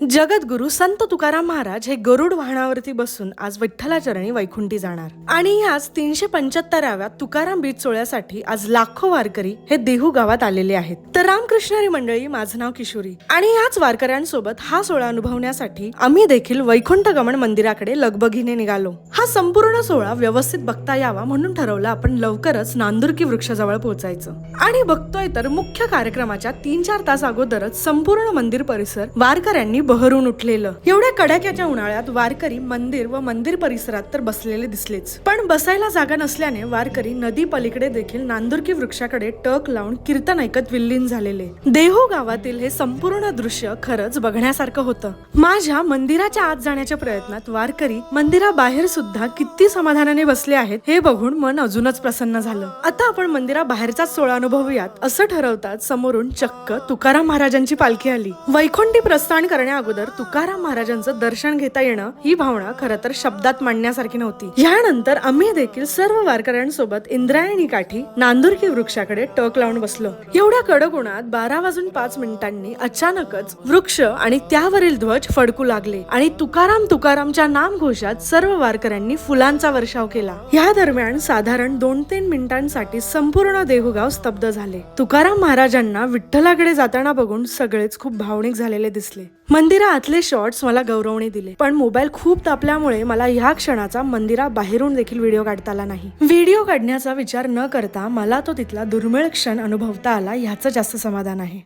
जगद्गुरु संत तुकाराम महाराज हे गरुड वाहनावरती बसून आज विठ्ठलाचरणी वैकुंठी जाणार आणि ह्याच 375व्या तुकाराम बीज सोहळ्यासाठी आज लाखो वारकरी हे देहू गावात आलेले आहेत. तर रामकृष्णारी मंडळी, माझं नाव किशोरी आणि ह्याच वारकऱ्यांसोबत हा सोहळा अनुभवण्यासाठी आम्ही देखील वैकुंठ गमन मंदिराकडे लगबगीने निघालो. हा संपूर्ण सोहळा व्यवस्थित बघता यावा म्हणून ठरवलं आपण लवकरच नांदुरकी वृक्षाजवळ पोहोचायचं. आणि बघतोय तर मुख्य कार्यक्रमाच्या 3-4 तास अगोदरच संपूर्ण मंदिर परिसर वारकऱ्यांनी बहरून उठलेलं. एवढ्या कडाक्याच्या उन्हाळ्यात वारकरी मंदिर व मंदिर परिसरात तर बसलेले दिसलेच, पण बसायला जागा नसल्याने वारकरी नदी पलीकडे देखील नांदुरकी वृक्षाकडे टक लावून कीर्तन ऐकत विल्लीन झालेले. देहू गावातील हे संपूर्ण दृश्य खरंच बघण्यासारखं होतं. माझ्या मंदिराच्या आत जाण्याच्या प्रयत्नात वारकरी मंदिराबाहेर सुद्धा किती समाधानाने बसले आहेत हे बघून मन अजूनच प्रसन्न झालं. आता आपण मंदिराबाहेरचाच सोहळा अनुभवूयात असं ठरवतात समोरून चक्क तुकाराम महाराजांची पालखी आली. वैकुंठी प्रस्थान करण्या अगोदर तुकाराम महाराजांचं दर्शन घेता येणं ही भावना खरं तर शब्दात मांडण्यासारखी नव्हती. यानंतर आम्ही देखील सर्व वारकऱ्यांसोबत इंद्रायणी काठी नांदुरकी वृक्षाकडे टक लावून बसलो. एवढ्या कडक उन्हात 12:05 अचानकच वृक्ष आणि त्यावरील ध्वज फडकू लागले आणि तुकाराम तुकारामच्या नामघोषात सर्व वारकऱ्यांनी फुलांचा वर्षाव केला. या दरम्यान साधारण 2-3 मिनिटांसाठी संपूर्ण देहूगाव स्तब्ध झाले. तुकाराम महाराजांना विठ्ठलाकडे जाताना बघून सगळेच खूप भावनिक झालेले दिसले. मंदिरातले शॉट्स मला गौरवणी दिले, पण मोबाईल खूप तापल्यामुळे मला ह्या क्षणाचा मंदिराबाहेरून देखील व्हिडिओ काढता आला नाही. व्हिडिओ काढण्याचा विचार न करता मला तो तिथला दुर्मिळ क्षण अनुभवता आला, ह्याचं जास्त समाधान आहे.